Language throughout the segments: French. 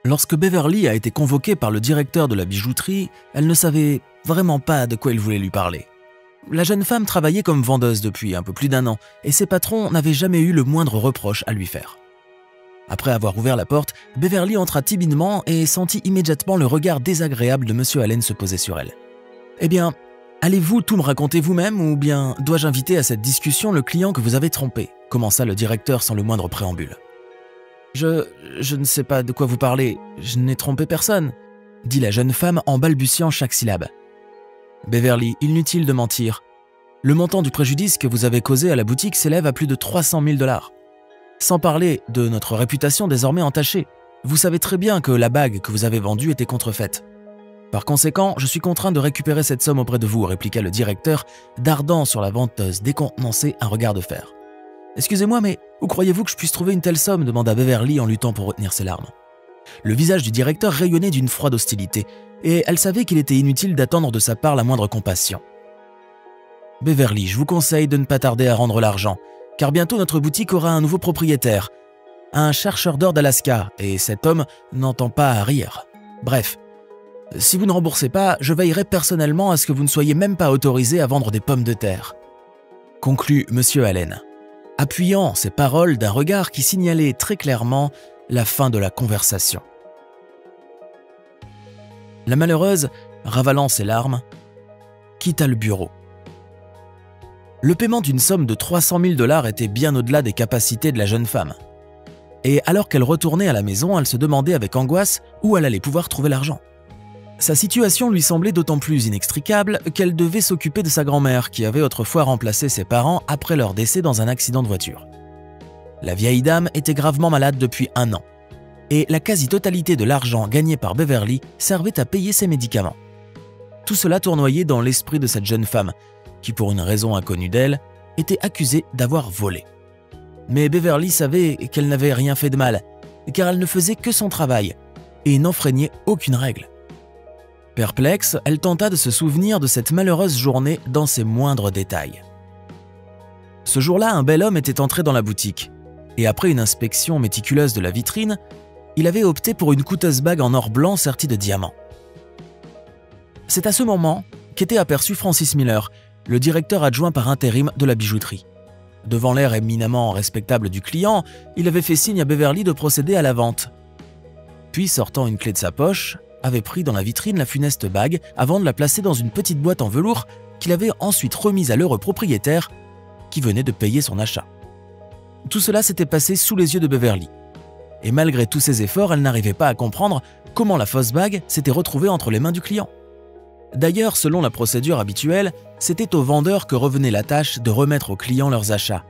Lorsque Beverly a été convoquée par le directeur de la bijouterie, elle ne savait vraiment pas de quoi il voulait lui parler. La jeune femme travaillait comme vendeuse depuis un peu plus d'1 an et ses patrons n'avaient jamais eu le moindre reproche à lui faire. Après avoir ouvert la porte, Beverly entra timidement et sentit immédiatement le regard désagréable de M. Allen se poser sur elle. « Eh bien, allez-vous tout me raconter vous-même ou bien dois-je inviter à cette discussion le client que vous avez trompé ?» commença le directeur sans le moindre préambule. « Je ne sais pas de quoi vous parlez, je n'ai trompé personne », dit la jeune femme en balbutiant chaque syllabe. « Beverly, inutile de mentir. Le montant du préjudice que vous avez causé à la boutique s'élève à plus de 300 000 $. Sans parler de notre réputation désormais entachée. Vous savez très bien que la bague que vous avez vendue était contrefaite. Par conséquent, je suis contraint de récupérer cette somme auprès de vous, répliqua le directeur, dardant sur la vendeuse décontenancée un regard de fer. Excusez-moi, mais où croyez-vous que je puisse trouver une telle somme demanda Beverly en luttant pour retenir ses larmes. Le visage du directeur rayonnait d'une froide hostilité, et elle savait qu'il était inutile d'attendre de sa part la moindre compassion. Beverly, je vous conseille de ne pas tarder à rendre l'argent, car bientôt notre boutique aura un nouveau propriétaire, un chercheur d'or d'Alaska, et cet homme n'entend pas à rire. Bref, si vous ne remboursez pas, je veillerai personnellement à ce que vous ne soyez même pas autorisé à vendre des pommes de terre. Conclut M. Allen, appuyant ses paroles d'un regard qui signalait très clairement la fin de la conversation. La malheureuse, ravalant ses larmes, quitta le bureau. Le paiement d'une somme de 300 000 $ était bien au-delà des capacités de la jeune femme. Et alors qu'elle retournait à la maison, elle se demandait avec angoisse où elle allait pouvoir trouver l'argent. Sa situation lui semblait d'autant plus inextricable qu'elle devait s'occuper de sa grand-mère qui avait autrefois remplacé ses parents après leur décès dans un accident de voiture. La vieille dame était gravement malade depuis 1 an et la quasi-totalité de l'argent gagné par Beverly servait à payer ses médicaments. Tout cela tournoyait dans l'esprit de cette jeune femme qui, pour une raison inconnue d'elle, était accusée d'avoir volé. Mais Beverly savait qu'elle n'avait rien fait de mal, car elle ne faisait que son travail et n'enfreignait aucune règle. Perplexe, elle tenta de se souvenir de cette malheureuse journée dans ses moindres détails. Ce jour-là, un bel homme était entré dans la boutique, et après une inspection méticuleuse de la vitrine, il avait opté pour une coûteuse bague en or blanc sertie de diamants. C'est à ce moment qu'était aperçu Francis Miller, le directeur adjoint par intérim de la bijouterie. Devant l'air éminemment respectable du client, il avait fait signe à Beverly de procéder à la vente. Puis, sortant une clé de sa poche, avait pris dans la vitrine la funeste bague avant de la placer dans une petite boîte en velours qu'il avait ensuite remise à l'heureux propriétaire qui venait de payer son achat. Tout cela s'était passé sous les yeux de Beverly. Et malgré tous ses efforts, elle n'arrivait pas à comprendre comment la fausse bague s'était retrouvée entre les mains du client. D'ailleurs, selon la procédure habituelle, c'était aux vendeurs que revenait la tâche de remettre aux clients leurs achats.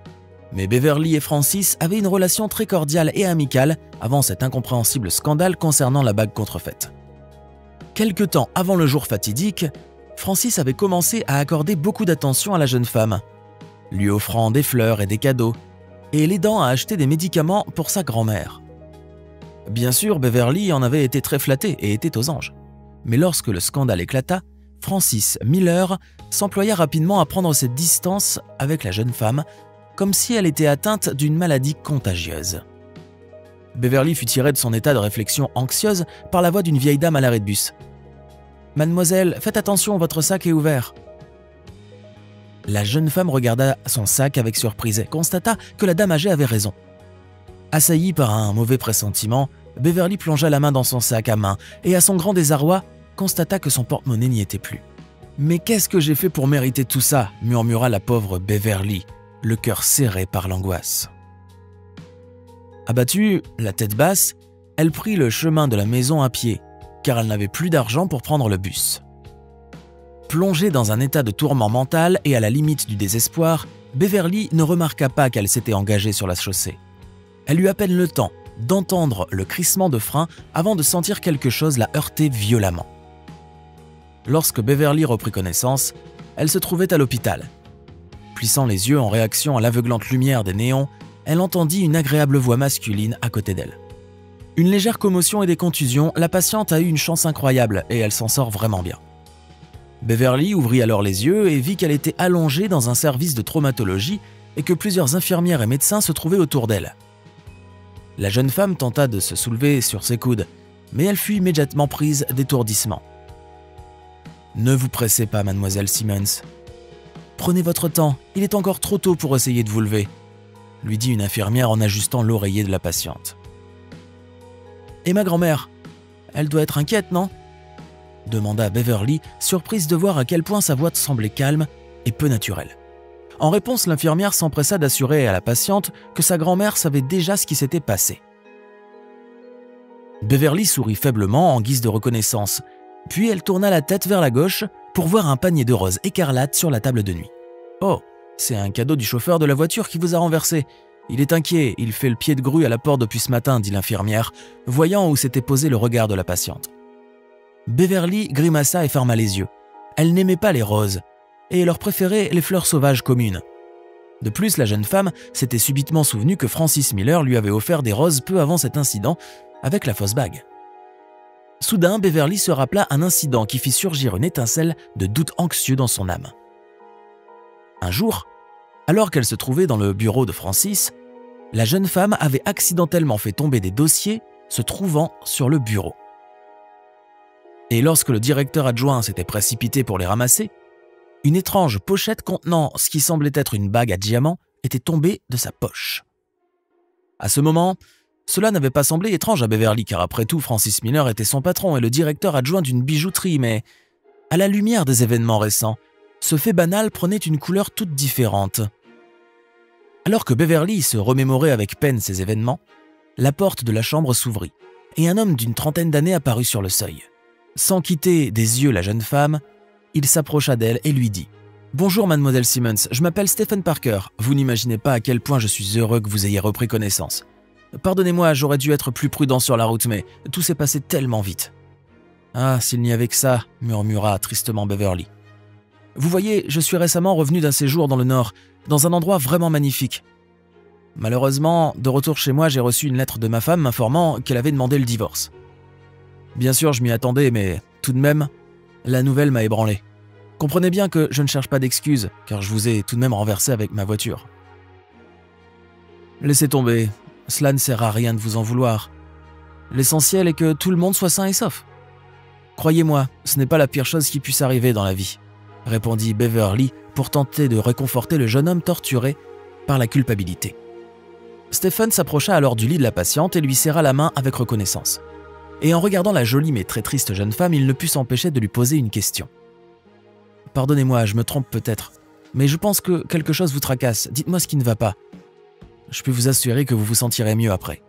Mais Beverly et Francis avaient une relation très cordiale et amicale avant cet incompréhensible scandale concernant la bague contrefaite. Quelque temps avant le jour fatidique, Francis avait commencé à accorder beaucoup d'attention à la jeune femme, lui offrant des fleurs et des cadeaux, et l'aidant à acheter des médicaments pour sa grand-mère. Bien sûr, Beverly en avait été très flattée et était aux anges. Mais lorsque le scandale éclata, Francis Miller s'employa rapidement à prendre ses distances avec la jeune femme, comme si elle était atteinte d'une maladie contagieuse. Beverly fut tirée de son état de réflexion anxieuse par la voix d'une vieille dame à l'arrêt de bus. « Mademoiselle, faites attention, votre sac est ouvert. » La jeune femme regarda son sac avec surprise et constata que la dame âgée avait raison. Assaillie par un mauvais pressentiment, Beverly plongea la main dans son sac à main et, à son grand désarroi, constata que son porte-monnaie n'y était plus. « Mais qu'est-ce que j'ai fait pour mériter tout ça ?» murmura la pauvre Beverly, le cœur serré par l'angoisse. Abattue, la tête basse, elle prit le chemin de la maison à pied, car elle n'avait plus d'argent pour prendre le bus. Plongée dans un état de tourment mental et à la limite du désespoir, Beverly ne remarqua pas qu'elle s'était engagée sur la chaussée. Elle eut à peine le temps d'entendre le crissement de frein avant de sentir quelque chose la heurter violemment. Lorsque Beverly reprit connaissance, elle se trouvait à l'hôpital. Plissant les yeux en réaction à l'aveuglante lumière des néons, elle entendit une agréable voix masculine à côté d'elle. Une légère commotion et des contusions, la patiente a eu une chance incroyable et elle s'en sort vraiment bien. Beverly ouvrit alors les yeux et vit qu'elle était allongée dans un service de traumatologie et que plusieurs infirmières et médecins se trouvaient autour d'elle. La jeune femme tenta de se soulever sur ses coudes, mais elle fut immédiatement prise d'étourdissement. « Ne vous pressez pas, mademoiselle Simmons. Prenez votre temps, il est encore trop tôt pour essayer de vous lever, » lui dit une infirmière en ajustant l'oreiller de la patiente. « Et ma grand-mère, elle doit être inquiète, non ?» demanda Beverly, surprise de voir à quel point sa voix semblait calme et peu naturelle. En réponse, l'infirmière s'empressa d'assurer à la patiente que sa grand-mère savait déjà ce qui s'était passé. Beverly sourit faiblement en guise de reconnaissance, puis elle tourna la tête vers la gauche pour voir un panier de roses écarlates sur la table de nuit. « Oh, c'est un cadeau du chauffeur de la voiture qui vous a renversé. Il est inquiet, il fait le pied de grue à la porte depuis ce matin, » dit l'infirmière, voyant où s'était posé le regard de la patiente. Beverly grimaça et ferma les yeux. Elle n'aimait pas les roses, et leur préférait les fleurs sauvages communes. De plus, la jeune femme s'était subitement souvenue que Francis Miller lui avait offert des roses peu avant cet incident avec la fausse bague. Soudain, Beverly se rappela un incident qui fit surgir une étincelle de doute anxieux dans son âme. Un jour, alors qu'elle se trouvait dans le bureau de Francis, la jeune femme avait accidentellement fait tomber des dossiers se trouvant sur le bureau. Et lorsque le directeur adjoint s'était précipité pour les ramasser, une étrange pochette contenant ce qui semblait être une bague à diamants était tombée de sa poche. À ce moment, cela n'avait pas semblé étrange à Beverly, car après tout, Francis Miller était son patron et le directeur adjoint d'une bijouterie, mais à la lumière des événements récents, ce fait banal prenait une couleur toute différente. Alors que Beverly se remémorait avec peine ces événements, la porte de la chambre s'ouvrit et un homme d'une trentaine d'années apparut sur le seuil. Sans quitter des yeux la jeune femme, il s'approcha d'elle et lui dit « Bonjour mademoiselle Simmons, je m'appelle Stephen Parker. Vous n'imaginez pas à quel point je suis heureux que vous ayez repris connaissance. Pardonnez-moi, j'aurais dû être plus prudent sur la route, mais tout s'est passé tellement vite. »« Ah, s'il n'y avait que ça, » murmura tristement Beverly. « Vous voyez, je suis récemment revenu d'un séjour dans le Nord, dans un endroit vraiment magnifique. Malheureusement, de retour chez moi, j'ai reçu une lettre de ma femme m'informant qu'elle avait demandé le divorce. Bien sûr, je m'y attendais, mais tout de même, la nouvelle m'a ébranlé. Comprenez bien que je ne cherche pas d'excuses, car je vous ai tout de même renversé avec ma voiture. Laissez tomber, cela ne sert à rien de vous en vouloir. L'essentiel est que tout le monde soit sain et sauf. Croyez-moi, ce n'est pas la pire chose qui puisse arriver dans la vie, » répondit Beverly pour tenter de réconforter le jeune homme torturé par la culpabilité. Stephen s'approcha alors du lit de la patiente et lui serra la main avec reconnaissance. Et en regardant la jolie mais très triste jeune femme, il ne put s'empêcher de lui poser une question. « Pardonnez-moi, je me trompe peut-être, mais je pense que quelque chose vous tracasse. Dites-moi ce qui ne va pas. Je peux vous assurer que vous vous sentirez mieux après.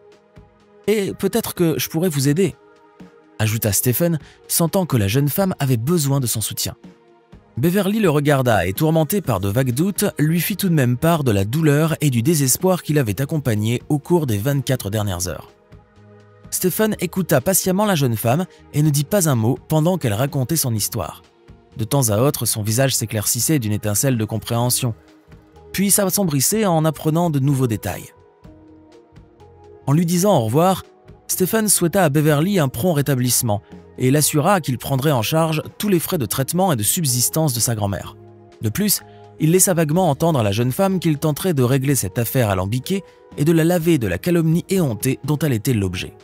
Et peut-être que je pourrais vous aider, » ajouta Stephen, sentant que la jeune femme avait besoin de son soutien. Beverly le regarda et, tourmenté par de vagues doutes, lui fit tout de même part de la douleur et du désespoir qui l'avait accompagné au cours des 24 dernières heures. Stephen écouta patiemment la jeune femme et ne dit pas un mot pendant qu'elle racontait son histoire. De temps à autre, son visage s'éclaircissait d'une étincelle de compréhension, puis s'assombrissait en apprenant de nouveaux détails. En lui disant au revoir, Stephen souhaita à Beverly un prompt rétablissement et l'assura qu'il prendrait en charge tous les frais de traitement et de subsistance de sa grand-mère. De plus, il laissa vaguement entendre à la jeune femme qu'il tenterait de régler cette affaire alambiquée et de la laver de la calomnie éhontée dont elle était l'objet.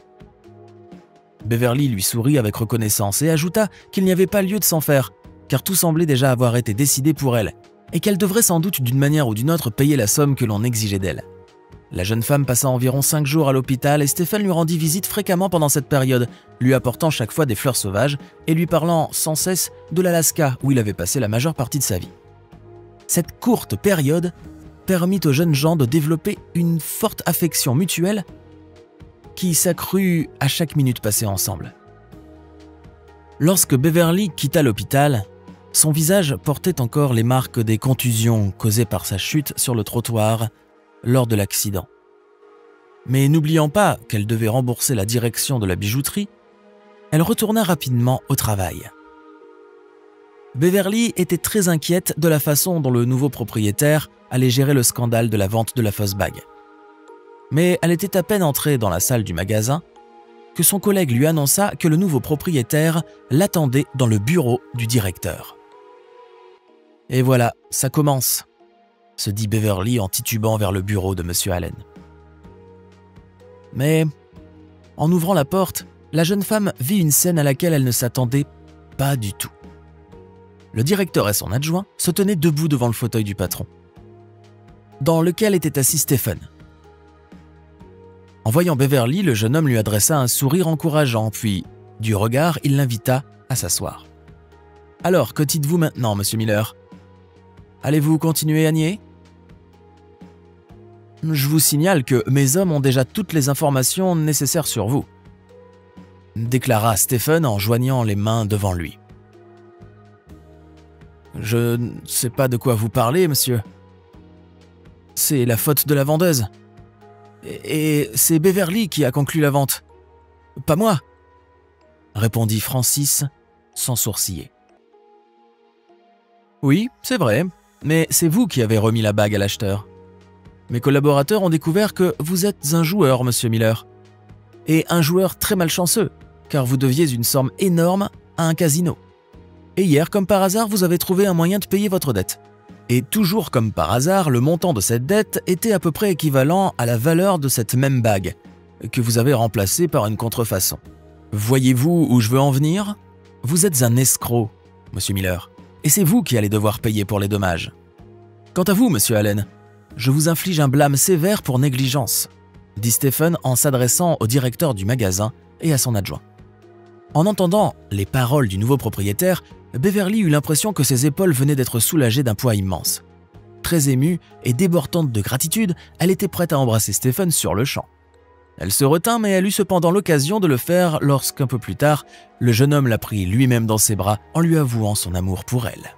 Beverly lui sourit avec reconnaissance et ajouta qu'il n'y avait pas lieu de s'en faire, car tout semblait déjà avoir été décidé pour elle, et qu'elle devrait sans doute d'une manière ou d'une autre payer la somme que l'on exigeait d'elle. La jeune femme passa environ 5 jours à l'hôpital et Stephen lui rendit visite fréquemment pendant cette période, lui apportant chaque fois des fleurs sauvages et lui parlant sans cesse de l'Alaska où il avait passé la majeure partie de sa vie. Cette courte période permit aux jeunes gens de développer une forte affection mutuelle qui s'accrut à chaque minute passée ensemble. Lorsque Beverly quitta l'hôpital, son visage portait encore les marques des contusions causées par sa chute sur le trottoir lors de l'accident. Mais n'oubliant pas qu'elle devait rembourser la direction de la bijouterie, elle retourna rapidement au travail. Beverly était très inquiète de la façon dont le nouveau propriétaire allait gérer le scandale de la vente de la fausse bague. Mais elle était à peine entrée dans la salle du magasin que son collègue lui annonça que le nouveau propriétaire l'attendait dans le bureau du directeur. « Et voilà, ça commence », se dit Beverly en titubant vers le bureau de M. Allen. Mais, en ouvrant la porte, la jeune femme vit une scène à laquelle elle ne s'attendait pas du tout. Le directeur et son adjoint se tenaient debout devant le fauteuil du patron, dans lequel était assis Stephen. En voyant Beverly, le jeune homme lui adressa un sourire encourageant, puis, du regard, il l'invita à s'asseoir. « Alors, que dites-vous maintenant, monsieur Miller? Allez-vous continuer à nier ?» « Je vous signale que mes hommes ont déjà toutes les informations nécessaires sur vous, » déclara Stephen en joignant les mains devant lui. « Je ne sais pas de quoi vous parlez, monsieur. C'est la faute de la vendeuse. Et c'est Beverly qui a conclu la vente. Pas moi, » répondit Francis sans sourciller. « Oui, c'est vrai, mais c'est vous qui avez remis la bague à l'acheteur. Mes collaborateurs ont découvert que vous êtes un joueur, monsieur Miller. Et un joueur très malchanceux, car vous deviez une somme énorme à un casino. Et hier, comme par hasard, vous avez trouvé un moyen de payer votre dette. Et toujours comme par hasard, le montant de cette dette était à peu près équivalent à la valeur de cette même bague, que vous avez remplacée par une contrefaçon. Voyez-vous où je veux en venir? Vous êtes un escroc, monsieur Miller, et c'est vous qui allez devoir payer pour les dommages. Quant à vous, monsieur Allen, je vous inflige un blâme sévère pour négligence, dit Stephen en s'adressant au directeur du magasin et à son adjoint. En entendant les paroles du nouveau propriétaire, Beverly eut l'impression que ses épaules venaient d'être soulagées d'un poids immense. Très émue et débordante de gratitude, elle était prête à embrasser Stephen sur le champ. Elle se retint, mais elle eut cependant l'occasion de le faire lorsqu'un peu plus tard, le jeune homme la prit lui-même dans ses bras en lui avouant son amour pour elle.